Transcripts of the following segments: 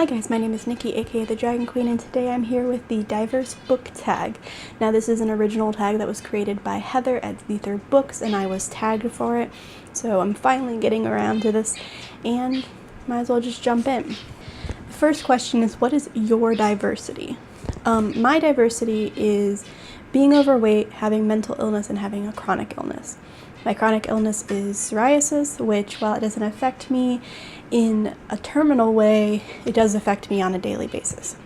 Hi guys, my name is Nikki, aka the Dragon Queen, and today I'm here with the diverse book tag. Now this is an original tag that was created by Heather at Zether Books, and I was tagged for it, so I'm finally getting around to this, and might as well just jump in. The first question is, what is your diversity? My diversity is being overweight, having mental illness, and having a chronic illness. My chronic illness is psoriasis, which, while it doesn't affect me in a terminal way, it does affect me on a daily basis.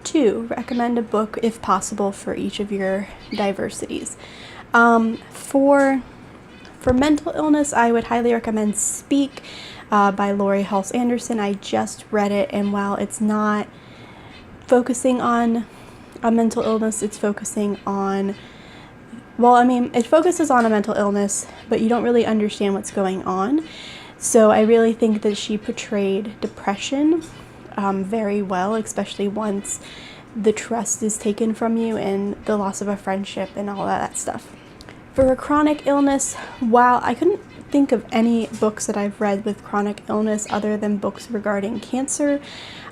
2, recommend a book, if possible, for each of your diversities. For mental illness, I would highly recommend Speak by Laurie Halse Anderson. I just read it, and while it's not focusing on a mental illness, it's focusing on it focuses on a mental illness, but you don't really understand what's going on. So I really think that she portrayed depression very well, especially once the trust is taken from you and the loss of a friendship and all that stuff. For a chronic illness, while I couldn't think of any books that I've read with chronic illness other than books regarding cancer.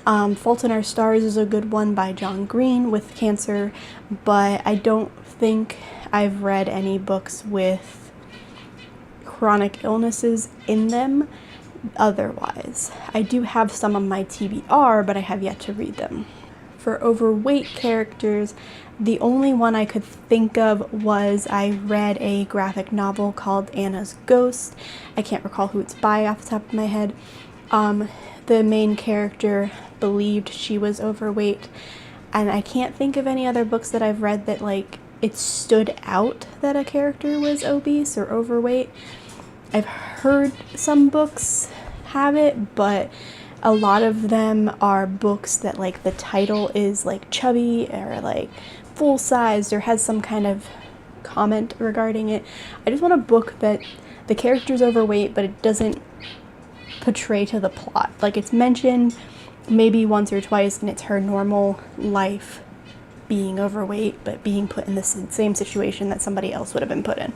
Fault in Our Stars is a good one by John Green with cancer, but I don't think I've read any books with chronic illnesses in them otherwise. I do have some on my TBR, but I have yet to read them. For overweight characters, the only one I could think of was I read a graphic novel called Anna's Ghost. I can't recall who it's by off the top of my head. The main character believed she was overweight, and I can't think of any other books that I've read that it stood out that a character was obese or overweight. I've heard some books have it, but a lot of them are books that the title is chubby or full-sized or has some kind of comment regarding it. I just want a book that the character's overweight, but it doesn't portray to the plot. It's mentioned maybe once or twice, and it's her normal life being overweight, but being put in the same situation that somebody else would have been put in.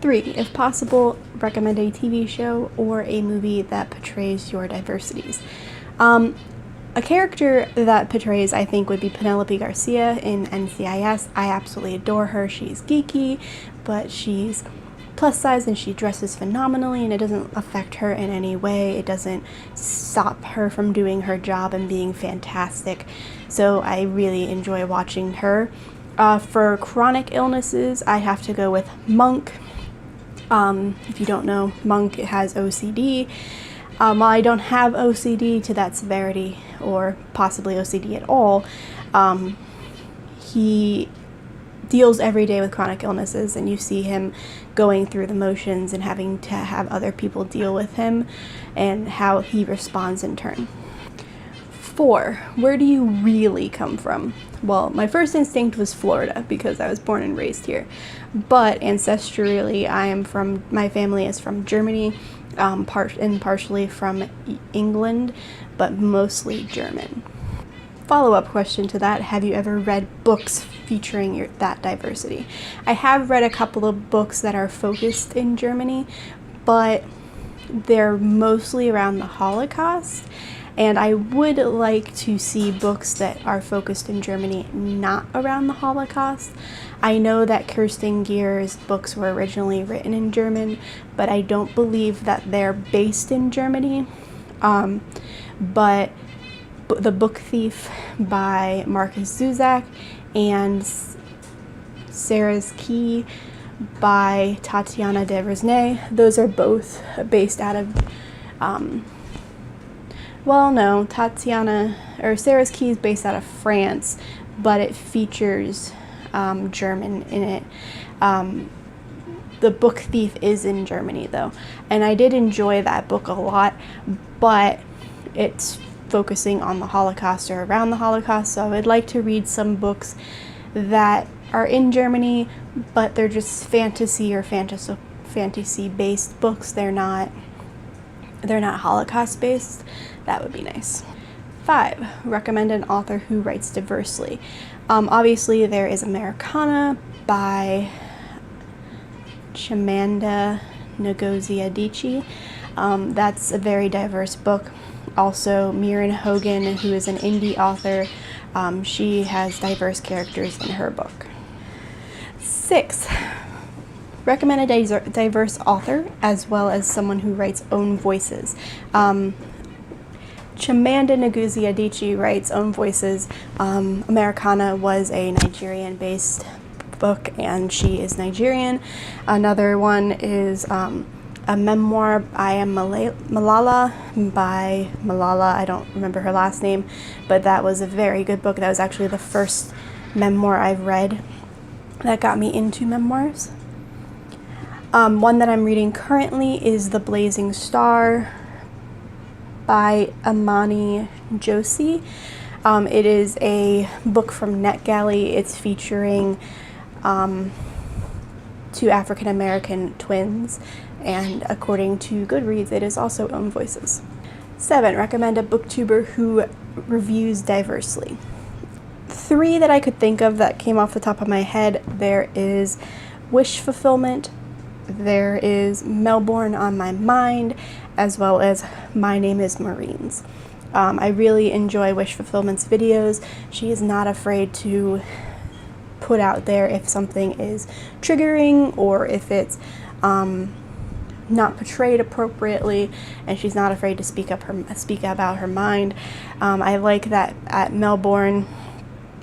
3, if possible, recommend a TV show or a movie that portrays your diversities. A character that portrays, I think, would be Penelope Garcia in NCIS. I absolutely adore her. She's geeky, but she's plus size and she dresses phenomenally, and it doesn't affect her in any way. It doesn't stop her from doing her job and being fantastic. So I really enjoy watching her. For chronic illnesses, I have to go with Monk. If you don't know, Monk has OCD. While I don't have OCD to that severity, or possibly OCD at all, he deals every day with chronic illnesses, and you see him going through the motions and having to have other people deal with him and how he responds in turn. 4, where do you really come from? Well, my first instinct was Florida because I was born and raised here, but ancestrally my family is from Germany, partially from England, but mostly German. Follow-up question to that, have you ever read books featuring that diversity? I have read a couple of books that are focused in Germany, but they're mostly around the Holocaust, and I would like to see books that are focused in Germany, not around the Holocaust. I know that Kirsten Gier's books were originally written in German, but I don't believe that they're based in Germany. But The Book Thief by Markus Zusak and Sarah's Key by Tatiana de Resnay, those are both based out of Sarah's Key is based out of France, but it features German in it. The Book Thief is in Germany though, and I did enjoy that book a lot, but it's focusing on the Holocaust or around the Holocaust, so I would like to read some books that are in Germany, but they're just fantasy or fantasy based books. They're not Holocaust based. That would be nice. 5, recommend an author who writes diversely. Obviously there is Americana by Chimamanda Ngozi Adichie. That's a very diverse book. Also, Mirin Hogan, who is an indie author, she has diverse characters in her book. 6. Recommend a diverse author as well as someone who writes own voices. Chimamanda Ngozi Adichie writes own voices. Americana was a Nigerian-based book, and she is Nigerian. Another one is a memoir, I Am Malala, by Malala. I don't remember her last name, but that was a very good book. That was actually the first memoir I've read that got me into memoirs. One that I'm reading currently is The Blazing Star by Amani Josie. It is a book from NetGalley. It's featuring 2 African American twins, and according to Goodreads, it is also own voices. 7. Recommend a booktuber who reviews diversely. 3 that I could think of that came off the top of my head. There is Wish Fulfillment, there is Melbourne on My Mind, as well as My Name is Marines. I really enjoy Wish Fulfillment's videos. She is not afraid to put out there if something is triggering or if it's not portrayed appropriately, and she's not afraid to speak about her mind. I like that at Melbourne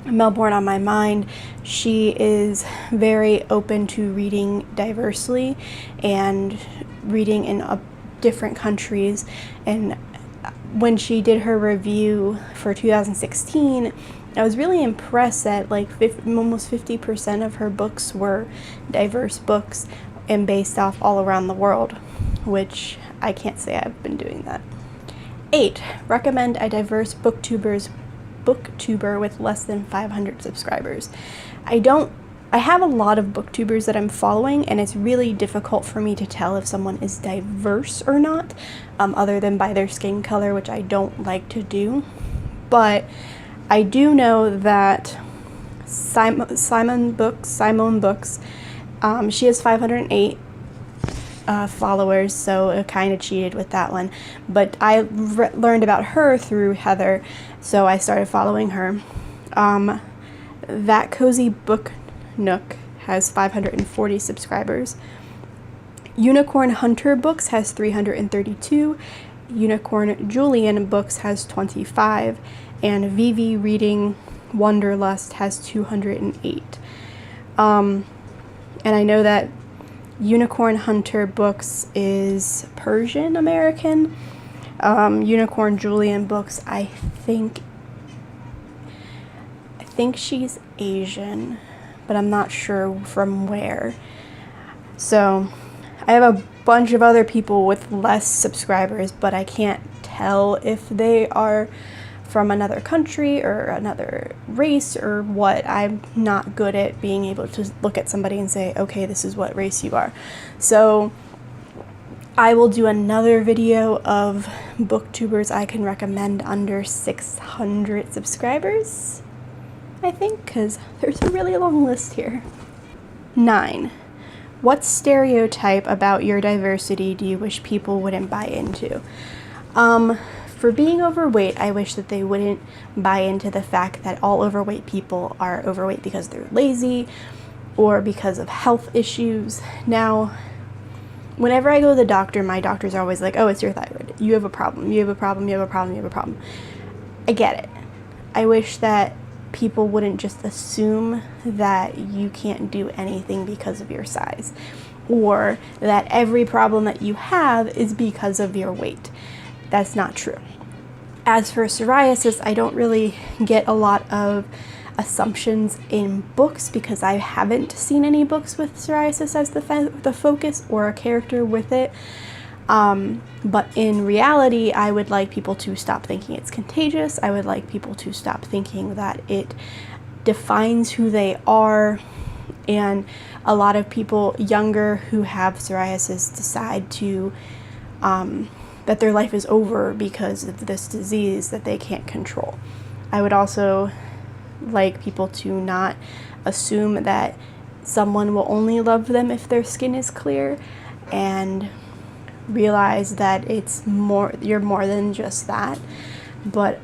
on My Mind, she is very open to reading diversely and reading in different countries. And when she did her review for 2016, I was really impressed that almost 50% of her books were diverse books and based off all around the world, which I can't say I've been doing that. 8. Recommend a diverse booktuber with less than 500 subscribers. I have a lot of booktubers that I'm following, and it's really difficult for me to tell if someone is diverse or not, other than by their skin color, which I don't like to do. But I do know that Simone Books, she has 508 followers, so I kind of cheated with that one. But I learned about her through Heather, so I started following her. That Cozy Book Nook has 540 subscribers. Unicorn Hunter Books has 332. Unicorn Julian Books has 25. And Vivi Reading Wanderlust has 208. And I know that Unicorn Hunter Books is Persian American. Unicorn Julian Books, I think she's Asian, but I'm not sure from where. So I have a bunch of other people with less subscribers, but I can't tell if they are from another country or another race or what. I'm not good at being able to look at somebody and say, okay, this is what race you are. So I will do another video of booktubers I can recommend under 600 subscribers, I think, because there's a really long list here. 9. What stereotype about your diversity do you wish people wouldn't buy into? For being overweight, I wish that they wouldn't buy into the fact that all overweight people are overweight because they're lazy or because of health issues. Now, whenever I go to the doctor, my doctors are always like, oh, it's your thyroid. You have a problem. You have a problem. You have a problem. You have a problem. I get it. I wish that people wouldn't just assume that you can't do anything because of your size, or that every problem that you have is because of your weight. That's not true. As for psoriasis, I don't really get a lot of assumptions in books because I haven't seen any books with psoriasis as the focus or a character with it. But in reality, I would like people to stop thinking it's contagious. I would like people to stop thinking that it defines who they are. And a lot of people younger who have psoriasis decide to that their life is over because of this disease that they can't control. I would also like people to not assume that someone will only love them if their skin is clear, and realize that you're more than just that. But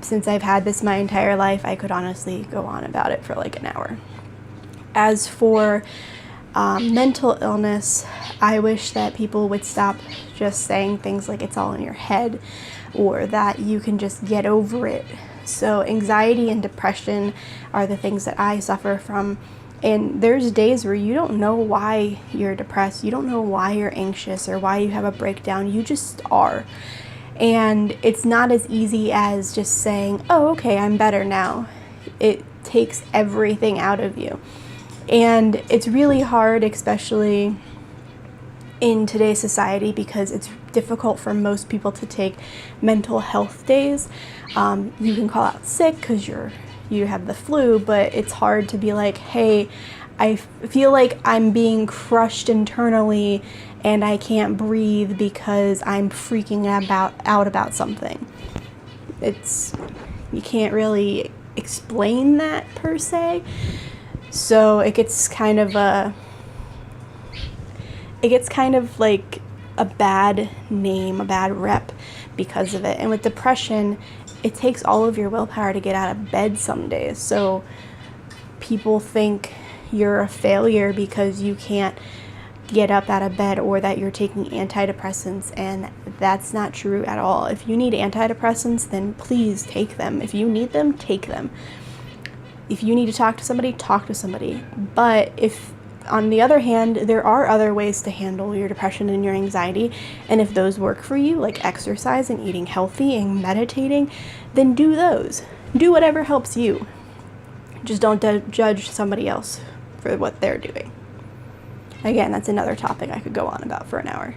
since I've had this my entire life, I could honestly go on about it for like an hour. As for mental illness, I wish that people would stop just saying things like it's all in your head, or that you can just get over it. So anxiety and depression are the things that I suffer from. And there's days where you don't know why you're depressed. You don't know why you're anxious or why you have a breakdown. You just are. And it's not as easy as just saying, oh, okay, I'm better now. It takes everything out of you. And it's really hard, especially in today's society, because it's difficult for most people to take mental health days. You can call out sick because you have the flu, but it's hard to be like, hey, I feel like I'm being crushed internally and I can't breathe because I'm freaking out about something. You can't really explain that per se. So it gets kind of like a bad name, a bad rep because of it. And with depression, it takes all of your willpower to get out of bed some days. So people think you're a failure because you can't get up out of bed, or that you're taking antidepressants, and that's not true at all. If you need antidepressants, then please take them. If you need them, take them. If you need to talk to somebody, talk to somebody. But if, on the other hand, there are other ways to handle your depression and your anxiety, and if those work for you, like exercise and eating healthy and meditating, then do those. Do whatever helps you. Just don't judge somebody else for what they're doing. Again, that's another topic I could go on about for an hour.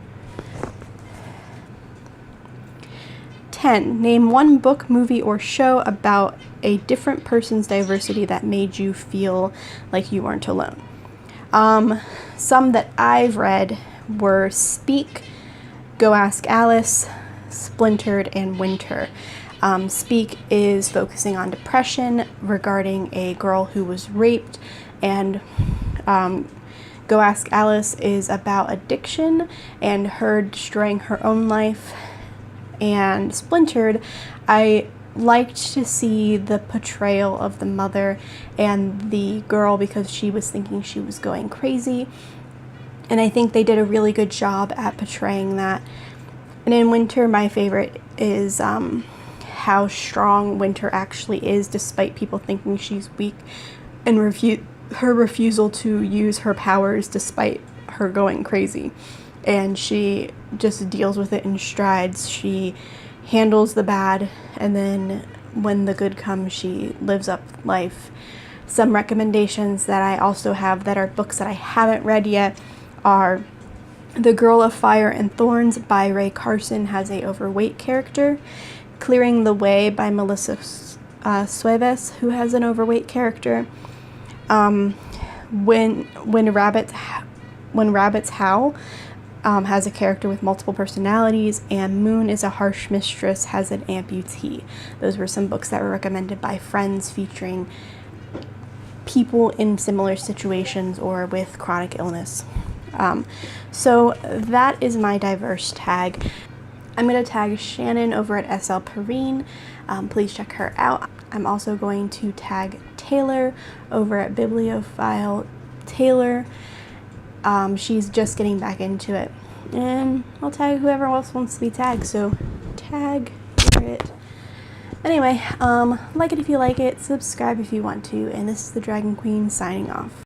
10. Name one book, movie, or show about a different person's diversity that made you feel like you weren't alone. Some that I've read were Speak, Go Ask Alice, Splintered, and Winter. Speak is focusing on depression regarding a girl who was raped, and Go Ask Alice is about addiction and her destroying her own life. And Splintered, I liked to see the portrayal of the mother and the girl, because she was thinking she was going crazy. And I think they did a really good job at portraying that. And in Winter, my favorite is how strong Winter actually is, despite people thinking she's weak, and her refusal to use her powers despite her going crazy. And she just deals with it in strides. She handles the bad, and then when the good comes, she lives up life. Some recommendations that I also have that are books that I haven't read yet are The Girl of Fire and Thorns by Ray Carson, has a overweight character. Clearing the Way by Melissa Sueves, who has an overweight character. When Rabbits Howl has a character with multiple personalities, and Moon is a Harsh Mistress has an amputee. Those were some books that were recommended by friends featuring people in similar situations or with chronic illness. So that is my diverse tag. I'm going to tag Shannon over at SL Perrine. Please check her out. I'm also going to tag Taylor over at Bibliophile Taylor. She's just getting back into it. And I'll tag whoever else wants to be tagged, so tag it. Anyway, like it if you like it, subscribe if you want to, and this is the Dragon Queen signing off.